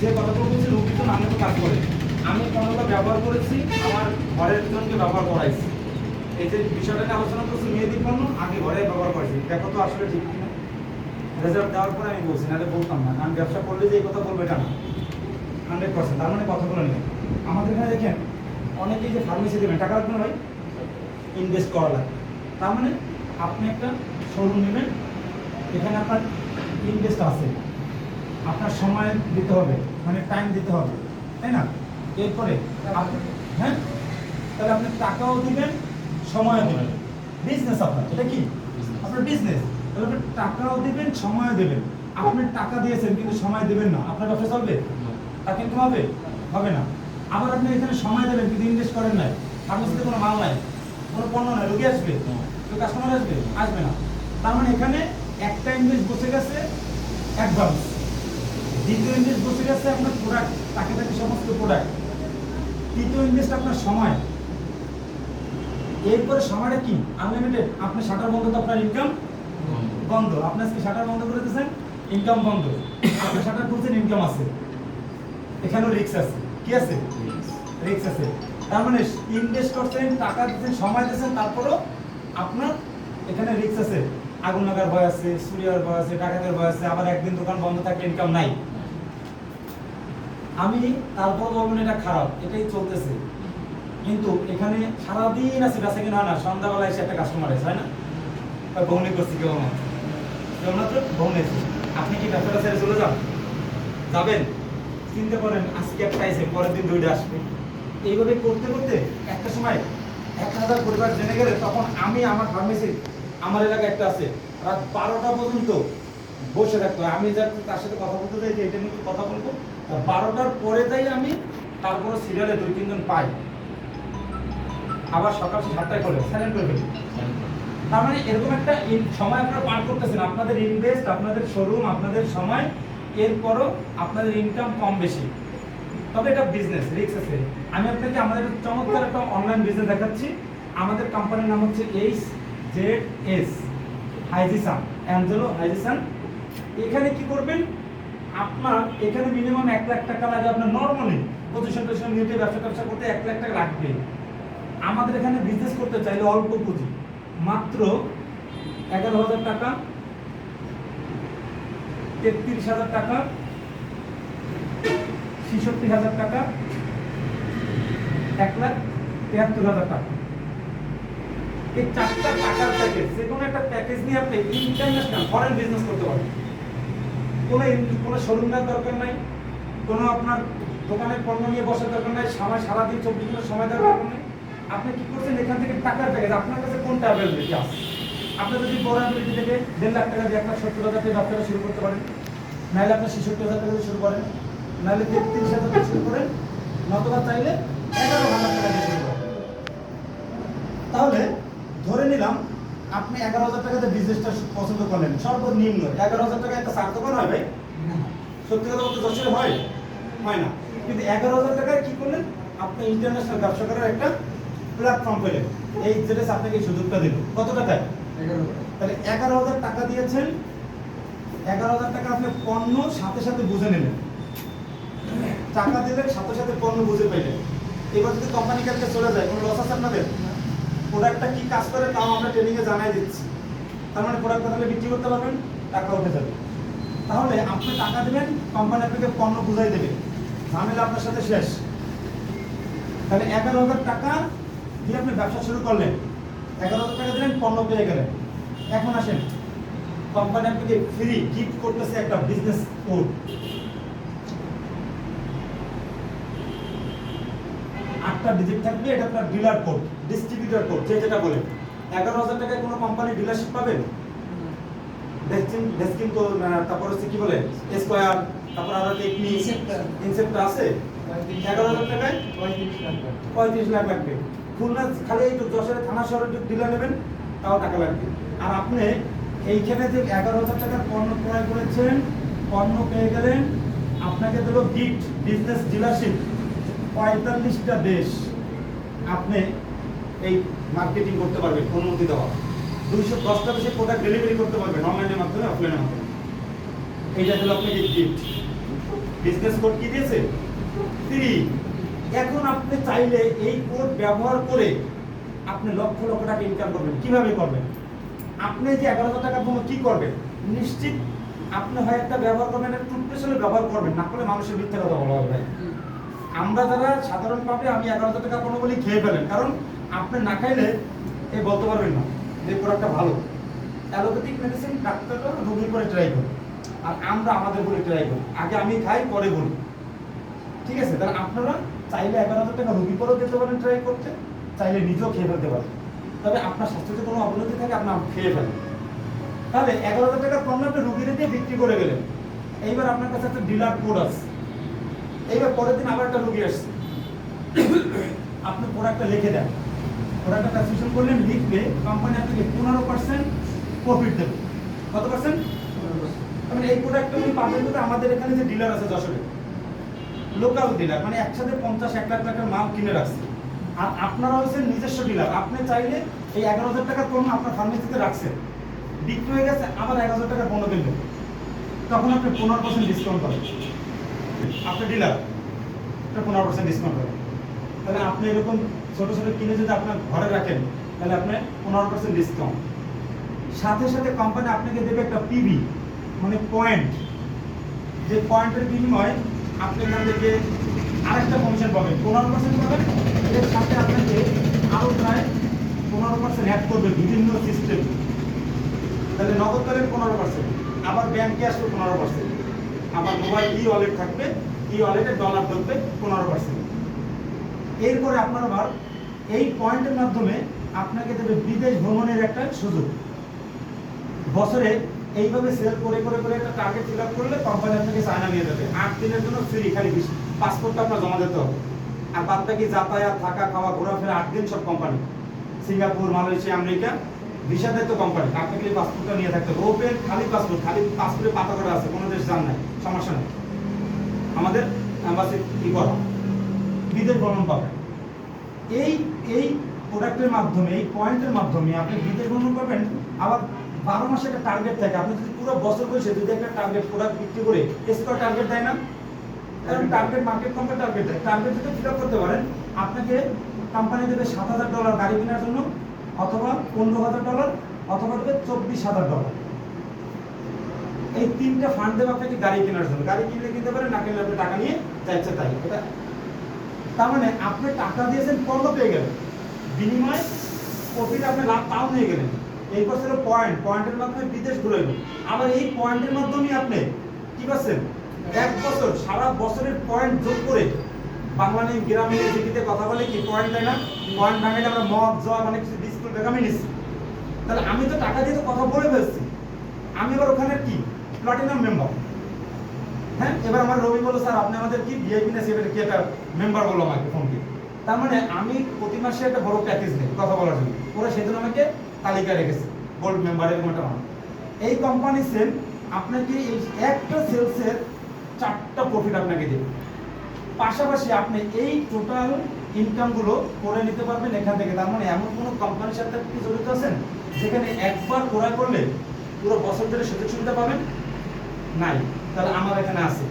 যে কথাগুলো বলছি রোগী তো আমি তো কাজ করে আমি পণ্যটা ব্যবহার করেছি আমার ঘরের জনকে ব্যবহার করাইছি এই যে বিষয়টা নিয়ে আলোচনা করছি মেয়েদের পণ্য আগে ঘরে ব্যবহার করেছি দেখো তো আসলে ঠিক কিনা রেজাল্ট দেওয়ার পরে আমি বলছি নাহলে বলতাম না কারণ ব্যবসা করলে যে এই কথা বলবে এটা না 100%। তার মানে কথাগুলো নেই আমাদের এখানে দেখেন অনেকেই যে ফার্মেসি দেবেন টাকা লাগবে না ভাই ইনভেস্ট করা লাগবে তার মানে আপনি একটা শোরুম নেবেন এখানে আপনার ইনভেস্ট আছে আপনার সময় দিতে হবে মানে টাইম দিতে হবে তাই না এরপরে হ্যাঁ তাহলে আপনি টাকাও দিবেন সময়ও দিবেন বিজনেস আপনার এটা কি আপনার বিজনেস তাহলে আপনি টাকাও দিবেন সময়ও দেবেন আপনি টাকা দিয়েছেন কিন্তু সময় দেবেন না আপনার ব্যবসা চলবে তা কিন্তু হবে হবে না আবার আপনি এখানে সময় দেবেন কিন্তু ইনভেস্ট করেন নাই ফার্মেসিতে কোনো মাল নাই কোনো পণ্য নাই রোগী আসবে কেউ কাস্টমার আসবে আসবে না তার মানে এখানে একটা ইনভেস্ট বসে গেছে অ্যাডভান্স দ্বিতীয় ইনভেস্ট বসে গেছে আপনার প্রোডাক্ট তাকে তাকে সমস্ত প্রোডাক্ট তৃতীয় ইনভেস্ট আপনার সময় এরপরে সময়টা কি আনলিমিটেড আপনি শাটার বন্ধ তো আপনার ইনকাম বন্ধ আপনি আজকে শাটার বন্ধ করে দিয়েছেন ইনকাম বন্ধ আপনি শাটার খুলছেন ইনকাম আছে এখানেও রিস্ক আছে কি আছে রিস্ক আছে তার মানে ইনভেস্ট করছেন টাকা দিচ্ছেন সময় দিচ্ছেন তারপরও আপনার এখানে রিস্ক আছে আগুন লাগার ভয় আছে চুরির ভয় আছে ডাকাতের ভয় আছে আবার একদিন দোকান বন্ধ থাকলে ইনকাম নাই আমি তারপর বলবেন এটা খারাপ এটাই চলতেছে কিন্তু এখানে সারাদিন আছে বেচা কিনা হয় না সন্ধ্যাবেলা এসে একটা কাস্টমার আছে হয় না বউনি করছি কেউ না কেউ না তো বউনি আপনি কি ব্যবসাটা ছেড়ে চলে যান যাবেন চিন্তা করেন আজকে একটা এসে পরের দিন দুইটা আসবে এইভাবে করতে করতে একটা সময় 1000 পরিবার জেনে গেলে তখন আমি আমার ফার্মেসি আমার এলাকায় একটা আছে রাত 12টা পর্যন্ত বসে থাকতো আমি যা তার সাথে কথা বলতে চাই যে এটা নিয়ে কথা বলবো 12টার পরে যাই আমি তারপরে সিরিয়ালে 2-3 জন পাই আবার সকাল 7টায় করে সাইলেন্ট করে ফেলি তার মানে এরকম একটা সময় আপনারা পার করতেছেন আপনাদের ইনভেস্ট আপনাদের শোরুম আপনাদের সময় এরপরও আপনাদের ইনকাম কম বেশি তবে এটা বিজনেস রিস্ক আছে আমি আপনাকে আমাদের চমৎকার একটা অনলাইন বিজনেস দেখাচ্ছি আমাদের কোম্পানির নাম হচ্ছে HZS হাইজিসান অ্যাঞ্জেলো হাইজিসান এখানে কি করবেন আপনার এখানে মিনিমাম 1 লাখ টাকা লাগে আপনার নরমালি পজিশন নিয়ে ব্যবসা করতে 1 লাখ টাকা লাগবে আমাদের এখানে বিজনেস করতে চাইলে অল্প পুঁজি মাত্র 11,000 টাকা 33,000 টাকা 66,000 টাকা 1,73,000 টাকা এই 4টা টাকার প্যাকেজ যে কোনো একটা প্যাকেজ নিয়ে আপনি ইন্টারন্যাশনাল ফরেন বিজনেস করতে পারবেন কোনো শোরুম দরকার নাই কোনো আপনার দোকানের পণ্য নিয়ে বসার দরকার নাই সারাদিন 24 ঘন্টা সময় দেওয়ার দরকার নেই আপনি কি করছেন এখান থেকে টাকার প্যাকেজ আপনার কাছে কোনটা অ্যাভেলেবিলিটি আছে আপনি যদি বড় অ্যাভেলেবিলিটি থেকে 1.5 লাখ টাকা দিয়ে 1,70,000 টাকা ব্যবসাটা শুরু করতে পারেন নাহলে আপনি 66,000 টাকা দিয়ে শুরু করেন নাহলে 33,000 টাকা শুরু করেন নতুবা চাইলে 11,000 টাকা দিয়ে শুরু করেন তাহলে ধরে নিলাম আপনি 11,000 টাকাতে বিজনেসটা পছন্দ করলেন সর্বনিম্ন 11,000 টাকা একটা সার্থক হয় ভাই সত্যি কথা বলতে দর্শক হয় না কিন্তু 11,000 টাকায় কি করলেন আপনি ইন্টারন্যাশনাল ব্যবসা করার একটা প্ল্যাটফর্ম পেলেন এই যেটা আপনাকে এই সুযোগটা দিল কত টাকায় 11,000 তাহলে 11,000 টাকা দিয়েছেন 11,000 টাকা আপনি পণ্য সাথে সাথে বুঝে নিলেন টাকা দিলেন সাথে সাথে পণ্য বুঝে পাইলেন এবার যদি কোম্পানির কাছে চলে যায় কোনো লস আছে আপনাদের প্রোডাক্টটা কি কাজ করে তাও আমরা ট্রেনিং এ জানাই দিচ্ছি তার মানে প্রোডাক্টটা তাহলে বিক্রি করতে পারবেন টাকা উঠে যাবে তাহলে আপনি টাকা দিবেন কোম্পানি আপনাকে পণ্য বুঝাই দেবে ঝামেলা আপনার সাথে শেষ তাহলে 11,000 টাকা দিয়ে আপনি ব্যবসা শুরু করলেন 11,000 টাকা দিলেন পণ্য পেয়ে গেলেন এখন আসেন কোম্পানি আপনাকে ফ্রি গিফট করতেছে একটা বিজনেস কোড 8টা ডিজিট থাকবে এটা আপনার ডিলার কোড ডিস্ট্রিবিউটর কোড যেটা বলে 11,000 টাকায় কোনো কোম্পানি ডিলারশিপ পাবেন ডেস্কিন তো তারপর হচ্ছে কি বলে স্কয়ার তারপর আর টেকনি ইনসেপ্ট আছে 11,000 টাকায় 35 লাখ লাগবে খুলনা খালি এই যশোরে থানা শহরে ডিলার নেবেন তাও টাকা লাগবে আর আপনি এইখানে যে 11,000 টাকার পণ্য ক্রয় করেছেন পণ্য পেয়ে গেলেন আপনাকে দেব গিফট বিজনেস ডিলারশিপ 45টা দেশ আপনি এই মার্কেটিং করতে পারবেন অনুমতি দেওয়া 210টা দেশে প্রোডাক্ট ডেলিভারি করতে পারবেন অনলাইনের মাধ্যমে অফলাইনের মাধ্যমে এইটা হলো আপনাকে গিফট বিজনেস কোড কি দিয়েছে 3। এখন আপনি চাইলে এই কোড ব্যবহার করে আপনি লক্ষ লক্ষ টাকা ইনকাম করবেন। কিভাবে করবেন? আপনি যে 11,000 টাকা জন্য কি করবেন? নিশ্চিত আপনি হয় একটা ব্যবহার করবেন, একটা টুথপেস্ট ব্যবহার করবেন, না করলে মানুষের মিথ্যা কথা বলা হবে। আমরা যারা সাধারণ পাবে আমি 11,000 টাকা কোনো বলি খেয়ে ফেলেন, কারণ আপনি না খাইলে এই বলতে পারবেন না যে প্রোডাক্টটা ভালো। অ্যালোপ্যাথিক মেডিসিন ডাক্তাররা রোগীর করে ট্রাই করে, আর আমরা আমাদের বলে ট্রাই করি। আগে আমি খাই পরে বলি, ঠিক আছে? তাহলে আপনারা চাইলে 11,000 টাকা রোগী করেও দিতে পারেন ট্রাই করতে, চাইলে নিজেও খেয়ে ফেলতে পারেন। তবে আপনার স্বাস্থ্যতে কোনো অবনতি থাকে আপনার খেয়ে ফেলেন। তাহলে 11,000 টাকার পণ্য আপনি রোগীরে দিয়ে বিক্রি করে গেলেন। এইবার আপনার কাছে একটা ডিলার কোড আছে। এইবার পরের দিন আবার একটা রোগী আসছে, আপনি প্রোডাক্টটা লিখে দেন, প্রোডাক্টটা প্রেসক্রিপশন করলেন, লিখবে, কোম্পানি আপনাকে 15% প্রফিট দেবে। কত পার্সেন্ট? মানে এই প্রোডাক্টটা উনি পাবেন বলতে আমাদের এখানে যে ডিলার আছে যশোরে, লোকাল ডিলার, মানে একসাথে 50-1 লাখ টাকার মাল কিনে রাখছে। আর আপনারা হচ্ছেন নিজস্ব ডিলার। আপনি চাইলে এই 11,000 টাকার পণ্য আপনার ফার্মেসিতে রাখছেন, বিক্রি হয়ে গেছে, আবার 11,000 টাকার পণ্য কিনবেন, তখন আপনি 15% ডিসকাউন্ট পাবেন। আপনি ডিলার, এটা 15% ডিসকাউন্ট পাবেন। তাহলে আপনি এরকম ছোট ছোট কিনে যদি আপনার ঘরে রাখেন, তাহলে আপনি 15% ডিসকাউন্ট। সাথে সাথে কোম্পানি আপনাকে দেবে একটা পিবি, মানে পয়েন্ট, যে পয়েন্টের বিনিময়ে আপনি এখান থেকে আরেকটা কমিশন পাবেন, 15% পাবেন। এর সাথে আপনাকে আরও প্রায় 15% অ্যাড করবে বিভিন্ন সিস্টেম। তাহলে নগদ করেন 15%, আবার ব্যাংকে আসবে 15%, আবার মোবাইল ই ওয়ালেট থাকবে, ই ওয়ালেটে ডলার ঢুকবে 15%। এরপরে আপনার আবার এই পয়েন্টের মাধ্যমে আপনাকে দেবে বিদেশ ভ্রমণের একটা সুযোগ। বছরে এইভাবে সেল করে করে করে একটা টার্গেট ফিল আপ করলে কোম্পানি আপনাকে চায়না নিয়ে যাবে 8 দিনের জন্য ফ্রি, খালি পাসপোর্টটা আপনার জমা দিতে হবে। আর বাদ বাকি যাতায়াত, থাকা, খাওয়া, ঘোরাফেরা 8 দিন সব company. Singapore, Malaysia, America visa দেয় তো কোম্পানি, আপনাকে এই পাসপোর্টটা নিয়ে থাকতে হবে। ওপেন খালি পাসপোর্ট, খালি পাসপোর্টে পাতা করা আছে, কোনো দেশ যান নাই, সমস্যা নেই, আমাদের অ্যাম্বাসি কি করা, বিদেশ ভ্রমণ পাবেন। এই এই প্রোডাক্টের মাধ্যমে, এই পয়েন্টের মাধ্যমে আপনি বিদেশ ভ্রমণ পাবেন। আবার 12 মাসে একটা টার্গেট থাকে, আপনি যদি পুরো বছর বসে যদি একটা টার্গেট প্রোডাক্ট বিক্রি করে স্কোর টার্গেট দেয় না, কারণ টার্গেট মার্কেট কোম্পানি টার্গেট দেয়, টার্গেট যদি ফিল আপ করতে পারেন আপনাকে কোম্পানি দেবে $7,000 গাড়ি কেনার জন্য, অথবা $15,000, অথবা দেবে $24,000। এই তিনটা ফান্ড দেবে আপনাকে গাড়ি কেনার জন্য। গাড়ি কিনলে কিনতে পারেন, না কিনলে আপনি টাকা নিয়ে যাচ্ছে তাই। এটা তার মানে আপনি টাকা দিয়েছেন, পণ্য পেয়ে গেলেন, বিনিময়ে প্রফিট আপনি লাভ তাও নিয়ে গেলেন। এই বছরের পয়েন্টের মাধ্যমে বিদেশ ঘুরবেন। আবার এই পয়েন্টের মাধ্যমে আপনি কি পাচ্ছেন? 1 বছর, সারা বছরের পয়েন্ট যোগ করে, বাংলাদেশ গ্রামীণ দিকে কথা বলে কি পয়েন্ট দেয় না, পয়েন্ট ভাঙাইলে আমরা মদ জয় মানে কিছু বিস্কুট বেগামি নিচ্ছি। তাহলে আমি তো টাকা দিয়ে তো কথা বলে ফেলছি, আমি এবার ওখানে কি প্লাটিনাম মেম্বার। হ্যাঁ, এবার আমার রবি বললো স্যার আপনি আমাদের কি ভিআইপি না সেভেন কি একটা মেম্বার বললো আমাকে ফোন দিয়ে। তার মানে আমি প্রতি মাসে একটা বড় প্যাকেজ নেই কথা বলার জন্য, ওরা সেজন্য আমাকে তালিকা রেখেছে গোল্ড মেম্বারের একটা মানুষ। এই কোম্পানি সেল আপনাকে এই একটা সেলসের 4টা প্রফিট আপনাকে দেবে। পাশাপাশি আপনি এই টোটাল ইনকামগুলো করে নিতে পারবেন এখান থেকে। তার মানে এমন কোনো কোম্পানির সাথে আপনি জড়িত আছেন যেখানে একবার ক্রয় করলে পুরো বছর ধরে সুযোগ সুবিধা পাবেন নাই? তাহলে আমার এখানে আছে,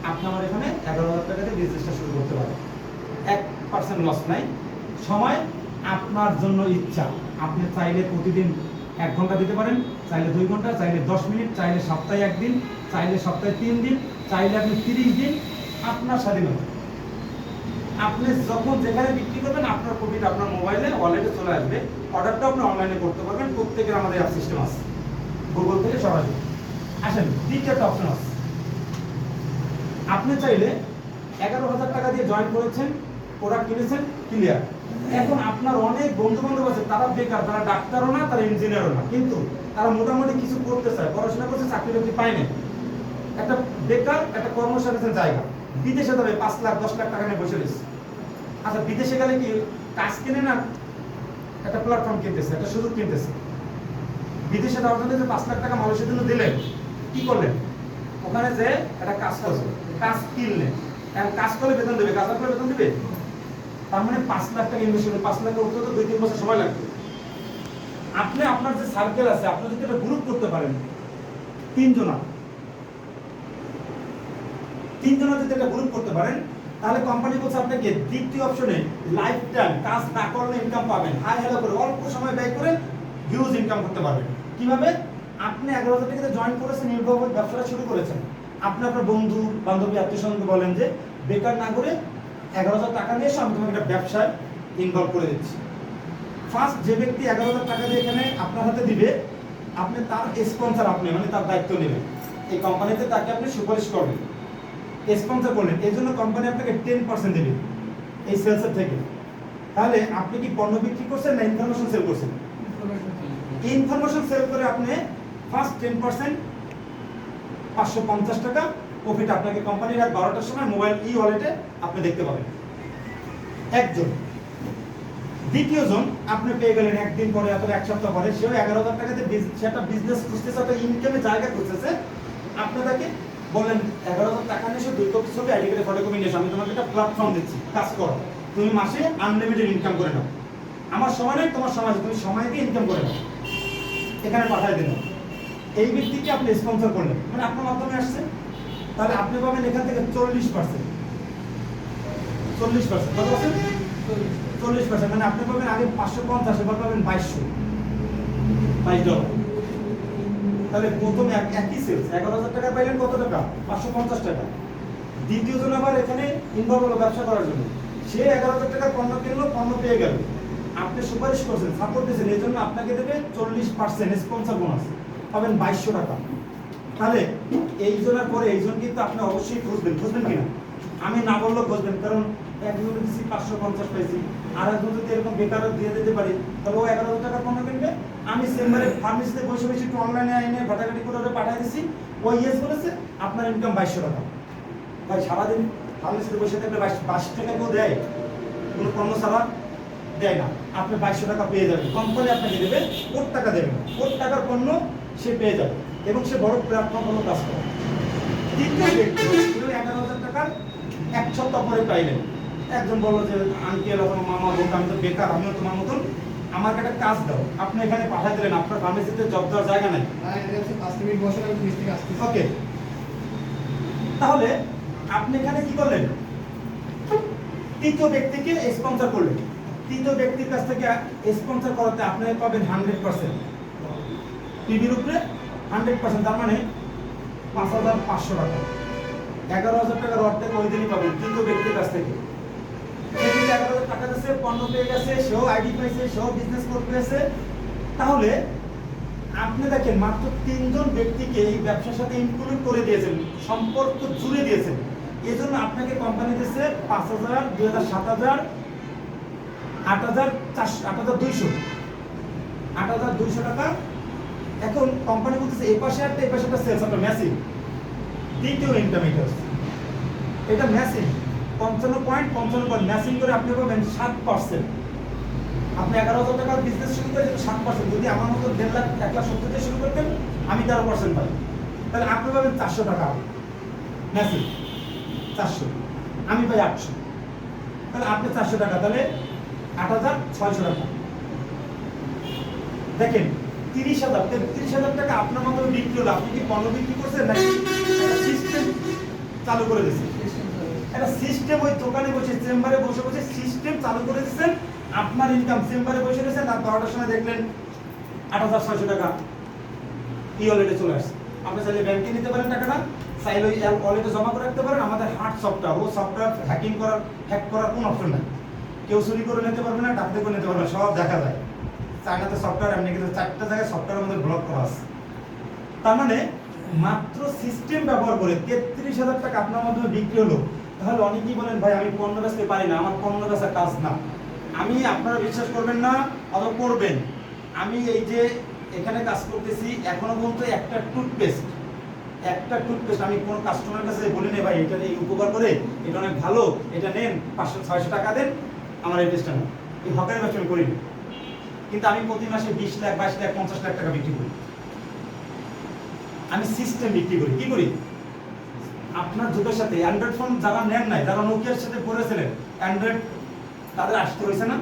আপনি আমার এখানে 11,000 টাকাতে বিজনেসটা শুরু করতে পারেন, 1% লস নাই। সময় আপনার জন্য ইচ্ছা, আপনি চাইলে প্রতিদিন 1 ঘন্টা দিতে পারেন, চাইলে 2 ঘন্টা, চাইলে 10 মিনিট, চাইলে সপ্তাহে 1 দিন, চাইলে সপ্তাহে 3 দিন, চাইলে আপনি 30 দিন, আপনার স্বাধীনতা। আপনি যখন যেখানে বিক্রি করবেন আপনার প্রফিট আপনার মোবাইলে ওয়ালেটে চলে আসবে। অর্ডারটা আপনি অনলাইনে করতে পারবেন, প্রত্যেকের আমাদের অ্যাপ সিস্টেম আছে, গুগল থেকে সরাসরি। আসেন দ্বিতীয় একটা অপশন আছে, আপনি চাইলে 11,000 টাকা দিয়ে জয়েন করেছেন, প্রোডাক্ট কিনেছেন, ক্লিয়ার। এখন আপনার অনেক বন্ধু বান্ধব আছে, তারা বেকার, তারা ডাক্তারও না, তারা ইঞ্জিনিয়ারও না, কিন্তু তারা মোটামুটি কিছু করতে চায়, পড়াশোনা করছে, চাকরি বাকরি পায় না, একটা বেকার, একটা কর্মসংস্থানের জায়গা, বিদেশে যাবে 5 লাখ 10 লাখ টাকা নিয়ে বসে রয়েছে। আচ্ছা বিদেশে গেলে কি কাজ কিনে না, একটা প্ল্যাটফর্ম কিনতেছে, একটা সুযোগ কিনতেছে। বিদেশে যাওয়ার জন্য যে 5 লাখ টাকা মানুষের জন্য দিলেন, কি করলেন? ওখানে যে একটা কাজ করছে, কাজ কিনলেন, কাজ করলে বেতন দেবে, কাজ করলে বেতন দেবে। তার মানে 5 লাখ টাকা ইনভেস্ট করলে 5 লাখের উঠতে তো 2-3 বছর সময় লাগবে। আপনি আপনার যে সার্কেল আছে, আপনি যদি একটা গ্রুপ করতে পারেন, 3 জন, তিনজনের যদি একটা গ্রুপ করতে পারেন, তাহলে কোম্পানি বলছে আপনাকে দ্বিতীয় অপশনে লাইফ টাইম কাজ না করলে ইনকাম পাবেন, হাই হ্যালো করে অল্প সময় ব্যয় করে হিউজ ইনকাম করতে পারবেন। কিভাবে? আপনি 11,000 টাকাতে জয়েন করেছেন, নির্ভরভাবে ব্যবসাটা শুরু করেছেন। আপনি আপনার বন্ধু বান্ধবী আত্মীয় স্বজনকে বলেন যে বেকার না করে 11,000 টাকা নিয়ে এসে আমি তোমাকে একটা ব্যবসায় ইনভলভ করে দিচ্ছি। ফার্স্ট যে ব্যক্তি 11,000 টাকা দিয়ে এখানে আপনার হাতে দিবে, আপনি তার স্পন্সর, আপনি মানে তার দায়িত্ব নেবেন, এই কোম্পানিতে তাকে আপনি সুপারিশ করবেন, স্পন্সর করলেন, এই জন্য কোম্পানি আপনাকে 10% দেবে এই সেলসের থেকে। তাহলে আপনি কি পণ্য বিক্রি করছেন না ইনফরমেশন সেল করছেন? ইনফরমেশন সেল করে আপনি ফার্স্ট 10% 550 টাকা প্রফিট আপনাকে কোম্পানি রাত 12টার সময় মোবাইল ওয়ালেটে আপনি দেখতে পাবেন একজন। দ্বিতীয়জন আপনি পেয়ে গেলেন একদিন পরে অথবা এক সপ্তাহ পরে, সেও 11,000 টাকাতে সেটা বিজনেস খুঁজতেছে, একটা ইনকামের জায়গা খুঁজতেছে। আপনি তাকে বলেন 11,000 টাকা নিয়ে এসে 2 কপি ছবি আইডি কার্ডে ফটোকপি নিয়ে এসো, আমি তোমাকে একটা প্ল্যাটফর্ম দিচ্ছি, কাজ করো, তুমি মাসে আনলিমিটেড ইনকাম করে নাও, আমার সময় নেই তোমার সময় আছে, তুমি সময় দিয়ে ইনকাম করে নাও, এখানে পাঠিয়ে দিলাম। এই ব্যক্তিকে আপনি স্পন্সর করলেন, মানে আপনার মাধ্যমে আসছে, তাহলে আপনি পাবেন এখান থেকে 40%। 40% কত আছে? 40%, মানে আপনি পাবেন আগে 550, এবার পাবেন 2200 $22। তাহলে প্রথম একই সেলস 11,000 টাকা পাইলেন, কত টাকা? 550 টাকা। দ্বিতীয়জন আবার এখানে ইনভলভ হলো ব্যবসা করার জন্য, সে 11,000 টাকার পণ্য কিনলো, পণ্য পেয়ে গেল, আপনি সুপারিশ করছেন, সাপোর্ট দিয়েছেন, এই জন্য আপনাকে দেবে 40% স্পন্সর বোনাস, পাবেন 2200 টাকা। তাহলে এইজনের পরে এইজন কিন্তু আপনি অবশ্যই খুঁজবেন কিনা? আমি না বললেও খুঁজবেন, কারণ একজন দিচ্ছি 550 পাইছি, আর একজন যদি এরকম বেকার দিয়ে দিতে পারি, তাহলে ও 11,000 টাকার পণ্য কিনবে, আমি চেম্বারে ফার্মেসিতে বসে বসে একটু অনলাইনে আইনে ঘাটাঘাটি করে পাঠিয়ে দিচ্ছি, ও ইয়েস বলেছে, আপনার ইনকাম 2200 টাকা। ভাই সারাদিন ফার্মেসিতে বসে থাকলে 22 টাকা কেউ দেয়? কোনো পণ্য ছাড়া দেয় না। আপনি 2200 টাকা পেয়ে যাবেন, কোম্পানি আপনাকে দেবে, কোটি টাকা দেবেন, কোটি টাকার পণ্য সে পেয়ে যাবে, এবং সে বড় প্ল্যাটফর্ম হলো কাজ করে। তৃতীয় ব্যক্তি 11,000 টাকার এক সপ্তাহ পরে পাইলেন, একজন বললো যে আঙ্কেল অথবা মামা বলতো আমি তো বেকার, আমিও তোমার মতন, আমাকে একটা কাজ দাও, আপনি এখানে পাঠিয়ে দিলেন, আপনার ফার্মেসিতে জব দেওয়ার জায়গা নাই, ওকে, তাহলে আপনি এখানে কি করলেন? তৃতীয় ব্যক্তিকে স্পন্সর করলেন, তৃতীয় ব্যক্তির কাছ থেকে স্পন্সর করাতে আপনি পাবেন 100%, টিভির উপরে 100%, তার মানে 5,500 টাকা। 11,000 টাকার অর্ধেক ওই দিনই পাবেন তৃতীয় ব্যক্তির কাছ থেকে। 11,000 টাকা দিচ্ছে, পণ্য পেয়ে গেছে, সেও আইডি পেয়েছে, সেও বিজনেস কোড পেয়েছে। তাহলে আপনি দেখেন মাত্র 3 জন ব্যক্তিকে এই ব্যবসার সাথে ইনক্লুড করে দিয়েছেন, সম্পর্ক জুড়ে দিয়েছেন। এই জন্য আপনাকে কোম্পানি দিচ্ছে 5,000, 2,000, 7,000, 8,200 টাকা। এখন কোম্পানি বলতেছে এই পাশে একটা, এই পাশে একটা সেলস, একটা ম্যাসিভ দ্বিতীয় ইনকাম, এটা ম্যাসিভ 55.55 ম্যাসিভ করে আপনি পাবেন 7%। আপনি 11,000 টাকার বিজনেস শুরু করে 7%, যদি আমার মতো 1.5 লাখ 1,70,000 দিয়ে শুরু করতেন, আমি 13% পাই, তাহলে আপনি পাবেন 400 টাকা ম্যাসিভ, 400, আমি পাই 800, তাহলে আপনি 400 টাকা, তাহলে 8,600 টাকা। দেখেন 33,000 টাকা আপনার মতো বিক্রি হলো, আপনি কি পণ্য বিক্রি করছেন নাকি সিস্টেম চালু করে দিয়েছেন? একটা সিস্টেম ওই দোকানে বসে, চেম্বারে বসে বসে সিস্টেম চালু করে দিচ্ছেন, আপনার ইনকাম চেম্বারে বসে রয়েছেন, আর 12টার সময় দেখলেন 8,600 টাকা ওয়ালেটে চলে আসছে। আপনি চাইলে ব্যাংকে নিতে পারেন টাকাটা, চাইলে ওই ওয়ালেটে জমা করে রাখতে পারেন। আমাদের হার্ড সফটওয়্যার, ও সফটওয়্যার হ্যাক করার কোনো অপশন নাই, কেউ চুরি করে নিতে পারবে না, ডাকতে করে নিতে পারবে না, সব দেখা যায়। চায়নাতে সফটওয়্যার এমনি কিন্তু 4টা জায়গায় সফটওয়্যার আমাদের ব্লক করা আছে। তার মানে মাত্র সিস্টেম ব্যবহার করে 33,000 টাকা আপনার মাধ্যমে বিক্রি হলো। তাহলে অনেকেই বলেন ভাই আমি পণ্য বেচতে পারি না, আমার পণ্য বেচা কাজ না। আমি, আপনারা বিশ্বাস করবেন না অথবা করবেন, আমি এই যে এখানে কাজ করতেছি, এখনো পর্যন্ত একটা টুথপেস্ট আমি কোনো কাস্টমারের কাছে বলি না ভাই এটা এই উপকার করে, এটা অনেক ভালো, এটা নেন, 500-600 টাকা দেন, আমার এই টেস্টটা না, এই হকারি ব্যবসা আমি করি না। কিন্তু আমি প্রতি মাসে 20 লাখ, 22 লাখ, 50 লাখ টাকা বিক্রি করি। আমি সিস্টেম বিক্রি করি। কি করি? আপনার যুগের সাথে অ্যান্ড্রয়েড ফোন যারা নেন নাই, যারা নোকিয়ার সাথে পড়েছিলেন, অ্যান্ড্রয়েড তাদের আসতে হয়েছে না,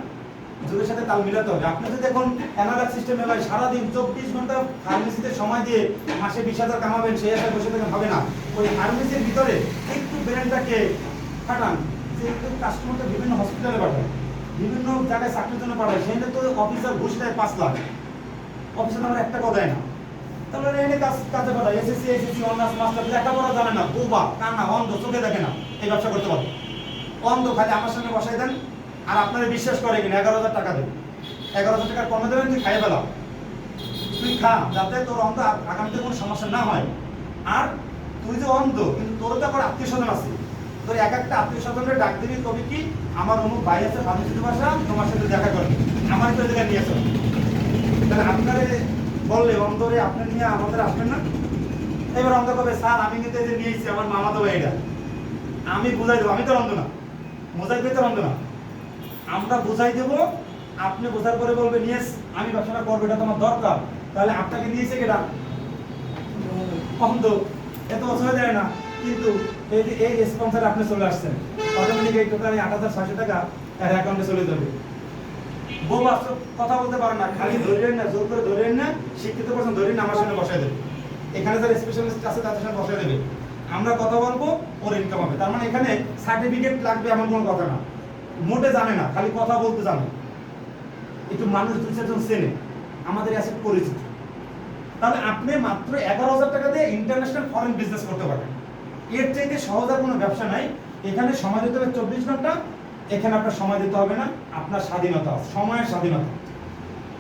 যুগের সাথে তাল মিলাতে হবে। আপনি যদি এখন অ্যানালগ সিস্টেমে ভাই সারাদিন 24 ঘন্টা ফার্মেসিতে সময় দিয়ে মাসে 20,000 কামাবেন, সেই আশায় বসে থাকেন হবে না। ওই ফার্মেসির ভিতরে একটু ব্রেনটাকে খাটান, যে কাস্টমারটা বিভিন্ন হসপিটালে পাঠায়, বিভিন্ন জায়গায় চাকরির জন্য পাঠায়, সেখানে তো অফিসার ঘুষ দেয় 5 লাখ, অফিসার আমার 1 টাকাও দেয় না। তাহলে এনে কাজে পাঠায়, এসএসসি অনার্স মাস্টার লেখাপড়া জানে না, বোবা কানা অন্ধ, চোখে দেখে না, এই ব্যবসা করতে পারে। অন্ধ, খালি আমার সঙ্গে বসাই দেন আর আপনারা বিশ্বাস করে কিনা 11,000 টাকা দেবেন, 11,000 টাকার কমে দেবেন, তুই খাইয়ে ফেলা, তুই খা, যাতে তোর অন্ধ আগামীতে কোনো সমস্যা না হয়। আর তুই যে অন্ধ, কিন্তু তোর তো আবার আত্মীয় স্বজন আছে, তোর এক একটা আত্মীয় স্বজনের ডাক দিবি, কবি কি আমার অমুক ভাই আছে ফার্মেসিতে বসা, তোমার সাথে দেখা করবে, আমার তো জায়গায় নিয়ে আসো। তাহলে আপনারে বললে অন্ধরে আপনি নিয়ে আমাদের আসবেন না। এবার অন্ধ কবে, স্যার আমি কিন্তু এই যে নিয়ে এসেছি আমার মামা তো ভাইটা, আমি বুঝাই দেবো, আমি তো অন্ধ না, মোজাইক তো অন্ধ না, আমরা বুঝাই দেবো, আপনি বোঝার পরে বলবেন ইয়েস আমি ব্যবসাটা করবো, এটা তোমার দরকার। তাহলে আপনাকে নিয়েছে কেটা অন্ধ, এত অসুবিধা দেয় না, কিন্তু এই যে এই স্পন্সর আপনি চলে আসছেন, অটোমেটিক এই টোটালি 8,600 টাকা এর অ্যাকাউন্টে চলে যাবে। বোবা কথা বলতে পারে না, খালি ধরেন না, জোর করে ধরেন না, শিক্ষিত পারসন ধরেন না, আমার সামনে বসাই দেবে, এখানে যারা স্পেশালিস্ট আছে তাদের সাথে বসাই দেবে, আমরা কথা বলবো, ওর ইনকাম হবে। তার মানে এখানে সার্টিফিকেট লাগবে এমন কোনো কথা না, মোটে জানে না, খালি কথা বলতে জানে, একটু মানুষ 2-4 জন চেনে, আমাদের অ্যাসেট পরিচিত। তাহলে আপনি মাত্র 11,000 টাকা দিয়ে ইন্টারন্যাশনাল ফরেন বিজনেস করতে পারবেন। এর চাইতে সহজ আর কোনো ব্যবসা নাই। এখানে সময় দিতে হবে 24 ঘন্টা, এখানে আপনার সময় দিতে হবে না, আপনার স্বাধীনতা আছে, সময়ের স্বাধীনতা।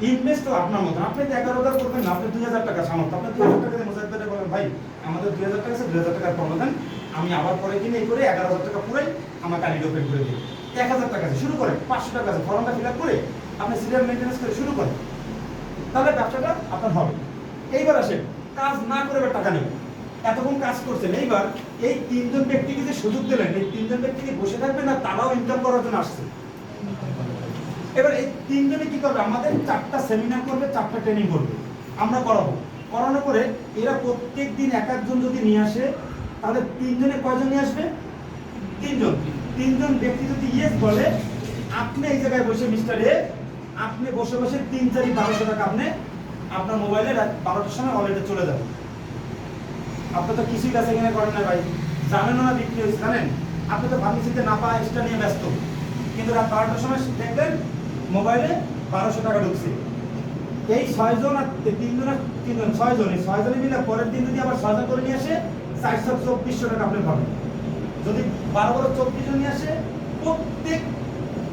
ইনভেস্ট তো আপনার মতন, আপনি 11,000 করবেন না, আপনি 2,000 টাকা সামর্থ্য, আপনি 2,000 টাকা দিয়ে মোজাহিদ বলেন ভাই আমাদের 2,000 টাকা আছে, 2,000 টাকার কম দেন, আমি আবার পরে কিনে এই করে 11,000 টাকা পুরাই আমার কালিড ওপেন করে দিই, 1,000 টাকা শুরু করেন, 500 টাকা আছে, ফর্মটা ফিল আপ করে আপনি সিরিয়াল মেনটেন্স করে শুরু করেন, তাহলে ব্যবসাটা আপনার হবে। এইবার আসেন, কাজ না করে টাকা নেবেন, এতক্ষণ কাজ করছেন, এইবার এই 3 জন ব্যক্তিকে যে সুযোগ দিলেন, এই 3 জন ব্যক্তিকে বসে থাকবে না, তারাও ইনকাম করার জন্য আসছে। এবার এই 3 জনে কি করবে, আমাদের 4টা সেমিনার করবে, 4টা ট্রেনিং করবে, আমরা করাবো, করানোর পরে এরা প্রত্যেক দিন এক একজন যদি নিয়ে আসে, তাহলে 3 জনে কয়জন নিয়ে আসবে, 3 জন। 3 জন ব্যক্তি যদি ইয়েস বলে, আপনি এই জায়গায় বসে মিস্টার এ, আপনি বসে বসে 3-4-1200 টাকা আপনি আপনার মোবাইলে রাত 12টার সময় অলরেডি চলে যাবে। আপনি তো কিছুই কাছে কিনে করেন না ভাই, জানেনও না বিক্রি হয়েছে, জানেন আপনি তো ফার্মেসিতে না পাওয়া এক্সট্রা নিয়ে ব্যস্ত, কিন্তু রাত 12টার সময় দেখলেন মোবাইলে 1200 টাকা ঢুকছে। এই 6 জন আর 3 জন আর 3 জন 6 জন, এই 6 জনে মিলে পরের দিন যদি আবার 6 জন করে নিয়ে আসে, 42400 টাকা আপনি পাবেন। যদি 12-24 জন নিয়ে আসে, প্রত্যেক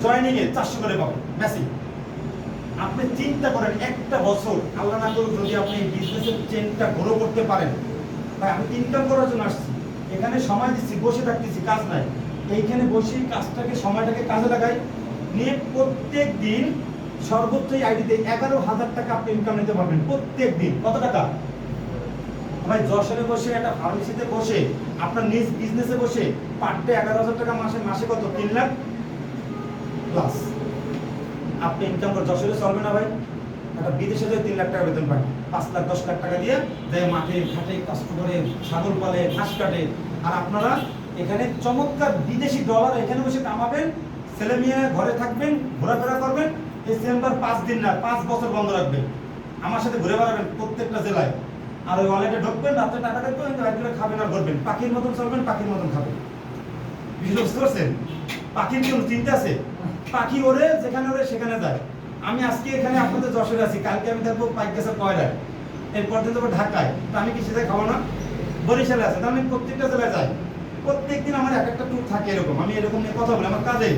জয়েনিং এ 400 করে পাবেন মেসি। আপনি চিন্তা করেন, একটা বছর আল্লাহ না করুক যদি আপনি এই বিজনেসের চেনটা গ্রো করতে পারেন, ভাই আমি ইনকাম করার জন্য আসছি, এখানে সময় দিচ্ছি, বসে থাকতেছি, কাজ নাই, এইখানে বসে কাজটাকে সময়টাকে কাজে লাগাই নিয়ে প্রত্যেক দিন সর্বোচ্চ আইডিতে 11,000 টাকা আপনি ইনকাম নিতে পারবেন প্রত্যেক দিন। কত টাকা ভাই? যশোরে বসে একটা ফার্মেসিতে বসে আপনার নিজ বিজনেসে বসে পার ডে 11,000 টাকা, মাসে মাসে কত 3 লাখ প্লাস আপনি ইনকাম করে। যশোরে চলবে না ভাই? একটা বিদেশে যে 3 লাখ টাকা বেতন পায়, 5 লাখ 10 লাখ টাকা দিয়ে দেয়, মাঠে ঘাটে কষ্ট করে ছাগল পালে, ঘাস কাটে, আর আপনারা এখানে চমৎকার বিদেশি ডলার এখানে বসে কামাবেন, ছেলে মেয়ে ঘরে থাকবেন, ঘোরাফেরা করবেন, এই চেম্বার 5 দিন না 5 বছর বন্ধ রাখবেন, আমার সাথে ঘুরে বেড়াবেন প্রত্যেকটা জেলায়, আর ওই ওয়ালেটে ঢুকবেন, রাত্রে টাকা দেখবেন, রাত্রে খাবেন আর ঘুরবেন, পাখির মতন চলবেন, পাখির মতন খাবেন। বুঝতে পারছেন? পাখির কি চিন্তা আছে? পাখি ওড়ে, যেখানে ওড়ে সেখানে যায়। আমি আজকে এখানে আপনাদের যশোরে আছি, কালকে আমি থাকবো পাইকগাছার কয়রায়, এরপর দিন যাবো ঢাকায়, তা আমি কি সেটাই খাবো না? বরিশালে আছে, তা আমি প্রত্যেকটা জেলায় যাই, প্রত্যেক দিন আমার এক একটা ট্যুর থাকে এরকম। আমি এরকম নিয়ে কথা বলি, আমার কাজে,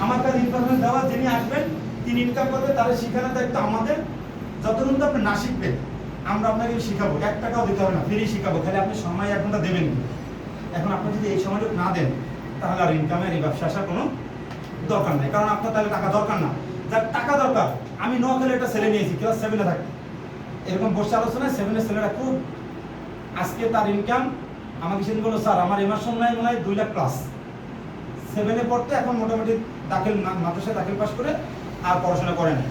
আমার কাজ ইনফরমেশন দেওয়া, যিনি আসবেন তিনি ইনকাম করবে, তারা শিখানোর দায়িত্ব আমাদের। যতক্ষণ তো আপনি না শিখবেন আমরা আপনাকে শিখাবো, 1 টাকাও দিতে হবে না, ফ্রি শিখাবো, খালি আপনি সময় 1 ঘন্টা দেবেন। এখন আপনি যদি এই সময়টুকু না দেন, তাহলে আর ইনকামের এই ব্যবসা আসার কোনো দরকার নাই, কারণ আপনার তাহলে টাকা দরকার না। যার টাকা দরকার, আমি নোয়াখালী একটা ছেলে নিয়েছি, ক্লাস 7-এ থাকে, এরকম বসে আলোচনায় 7-এর ছেলেরা খুব, আজকে তার ইনকাম আমাকে সেদিন বললো, স্যার আমার এই মাস সময় মনে হয় 2 লাখ প্লাস, 7-এ পড়তে এখন মোটামুটি দাখিল মাদ্রাসায় দাখিল পাস করে আর পড়াশোনা করে না,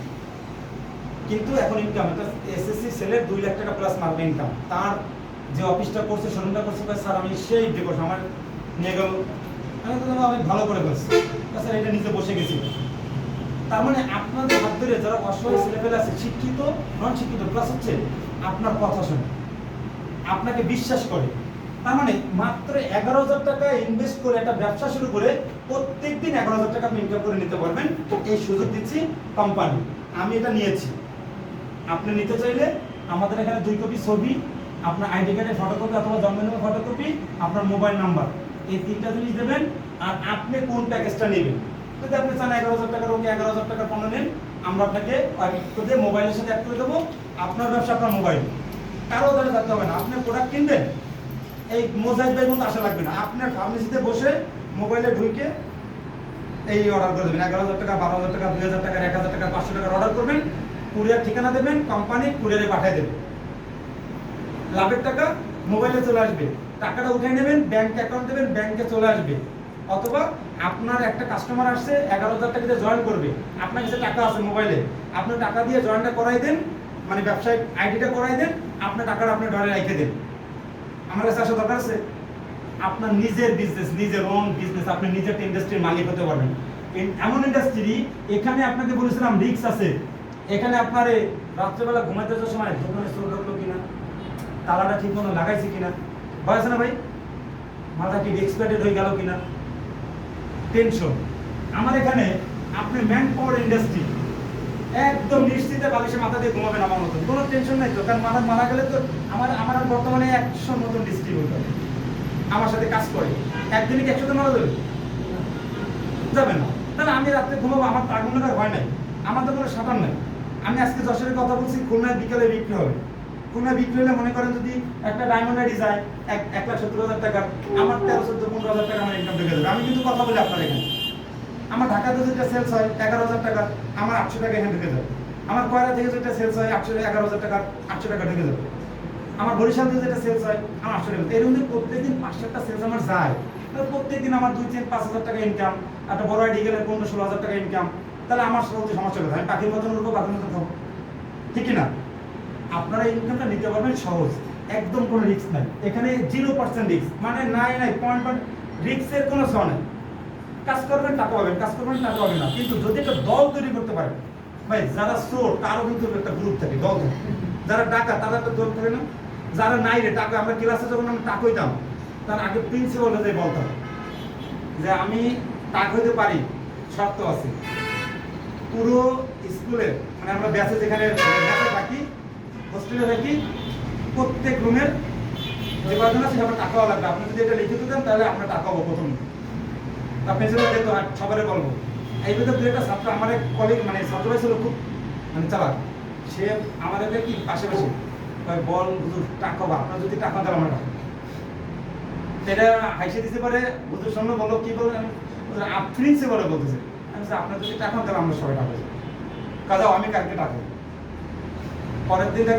কিন্তু এখন ইনকাম এটা এসএসসি ছেলের 2 লাখ টাকা প্লাস মারবে ইনকাম। তার যে অফিসটা করছে, শোরুমটা করছে, স্যার আমি সেই ডেকোরেশন আমার নিয়ে গেল, আমি ভালো করে বলছি, স্যার এটা নিচে বসে গেছি, তার মানে আপনাদের হাত ধরে যারা অসহায় ছেলেপেলে আছে, শিক্ষিত নন শিক্ষিত, প্লাস হচ্ছে আপনার কথা শোনে, আপনাকে বিশ্বাস করে, তার মানে মাত্র 11,000 টাকা ইনভেস্ট করে একটা ব্যবসা শুরু করে প্রত্যেকদিন 11,000 টাকা আপনি ইনকাম করে নিতে পারবেন। এই সুযোগ দিচ্ছি কোম্পানি, আমি এটা নিয়েছি। আপনি নিতে চাইলে আমাদের এখানে 2 কপি ছবি, আপনার আইডি কার্ডের ফটোকপি অথবা জন্মদিনের ফটোকপি, আপনার মোবাইল নাম্বার, এই 3টা জিনিস দেবেন। আর আপনি কোন প্যাকেজটা নেবেন, যদি আপনি চান 11,000 টাকার ওকে 11,000 টাকার পণ্য নেন, আমরা আপনাকে মোবাইলের সাথে অ্যাড করে দেবো। আপনার ব্যবসা আপনার মোবাইল, কারো দ্বারা যেতে হবে না। আপনি প্রোডাক্ট কিনবেন, এই মোজাইক ভাই মতো আসা লাগবে না, আপনার ফার্মেসিতে বসে মোবাইলে ঢুকে এই অর্ডার করে দেবেন। 11,000 টাকা, 12,000 টাকা, 2,000 টাকা, 1,000 টাকা, 500 টাকার অর্ডার করবেন, কুরিয়ার ঠিকানা দেবেন, কোম্পানি কুরিয়ারে পাঠিয়ে দেবে। লাভের টাকা মোবাইলে চলে আসবে, টাকাটা উঠিয়ে নেবেন, ব্যাংক অ্যাকাউন্ট দেবেন, ব্যাংকে চলে আসবে। অথবা আপনার একটা কাস্টমার আসছে 11,000 টাকা দিয়ে জয়েন করবে, আপনার কাছে টাকা আছে মোবাইলে, আপনি টাকা দিয়ে জয়েনটা করাই দেন, মানে ব্যবসায়িক আইডিটা করাই দেন, আপনার টাকাটা আপনি ডলারে রেখে দেন। আমার কাছে আসা দরকার আছে? আপনার নিজের বিজনেস, নিজের ওন বিজনেস, আপনি নিজের ইন্ডাস্ট্রির মালিক হতে পারবেন। এমন ইন্ডাস্ট্রি, এখানে আপনাকে বলেছিলাম রিস্ক আছে। এখানে আপনার রাত্রেবেলা ঘুমাতে যাওয়ার সময় দোকানে চোর ঢুকলো কিনা, তালাটা ঠিক মতো লাগাইছে কিনা, ভয় আছে না ভাই? মাথা কি এক্সপার্টেড হয়ে গেল কিনা, টেনশন। আমার এখানে আপনি ম্যান পাওয়ার ইন্ডাস্ট্রি, একদম নিশ্চিতে বালিশে মাথা দিয়ে ঘুমাবেন আমার মতন, কোনো টেনশন নাই তো। কারণ মারা গেলে তো আমার বর্তমানে 100 মতন ডিস্ট্রিবিউটর আমার সাথে কাজ করে, একদিনে কি 100 জন মারা যাবে? যাবে না। তাহলে আমি রাত্রে ঘুমাবো, আমার তাগুনের ভয় নাই, আমার তো কোনো সাঁতার নাই। আমি আজকে যশোরের কথা বলছি, খুলনায় বিকেলে বিক্রি হবে। খুলনায় বিক্রি হলে মনে করেন যদি একটা ডায়মন্ড আইডি যায় 1,70,000 টাকা, আমার 13-14-15,000 টাকা আমার ইনকাম ঢুকে যাবে। আমি কিন্তু কথা বলি আপনার এখানে, আমার ঢাকাতে যেটা সেলস হয় 11,000 টাকা, আমার 800 টাকা এখানে ঢুকে যাবে। আমার কয়রা থেকে যেটা সেলস হয় 11,000 টাকা, 800 টাকা ঢুকে যাবে। আমার বরিশাল থেকে যেটা সেলস হয় আমার 800 টাকা। এর মধ্যে প্রত্যেকদিন 5-7টা সেলস আমার যায়, প্রত্যেকদিন আমার 2-5,000 টাকা ইনকাম, একটা বড় আইডি গেলে 15-16,000 টাকা ইনকাম। তাহলে আমার সবচেয়ে সমস্যা কোথায়? আমি পাখির মতন উঠবো, পাখির মতন খাবো, ঠিক কি না? আপনারা ইনকামটা নিতে পারবেন সহজ, একদম কোনো রিস্ক নাই এখানে, 0% রিস্ক, মানে নাই পয়েন্ট রিস্কের কোনো ছ নাই। কাজ করবেন টাকা পাবেন, কাজ করবেন টাকা পাবেন না। কিন্তু যদি একটা দল তৈরি করতে পারেন ভাই, যারা চোর তারও কিন্তু একটা গ্রুপ থাকে, দল থাকে, যারা টাকা তারা একটা দল থাকে না, যারা নাই রে টাকা, আমরা ক্লাসে যখন আমি টাকা হইতাম তার আগে প্রিন্সিপালকে যাই বলতাম যে আমি টাকা হইতে পারি, শর্ত আছে। পুরো স্কুলের মানে আমরা ব্যাচে যেখানে ব্যাচে থাকি, হোস্টেলে থাকি, প্রত্যেক রুমের যে কজন আছে সবার টাকাও লাগবে। আপনি যদি এটা লিখে দেন তাহলে আপনার টাকা হবো প্রথম। আপনি যেটা দেখতে সবারে বলবো। এই ভিতরে 2-একটা ছাত্র, আমার এক কলিগ মানে ছাত্র ছিল খুব মানে চালাক, সে আমাদের কি পাশে বল হুজুর টাকা হবো, আপনার যদি টাকা দেন আমার টাকা, এটা হাইসে দিতে পারে। হুজুর সামনে বলো কি বলবেন, প্রিন্সিপালে বলতেছে, আমি আপনার যদি টাকা দেন আমরা সবাই টাকা কাজাও, আমি কালকে টাকা। পরের দিন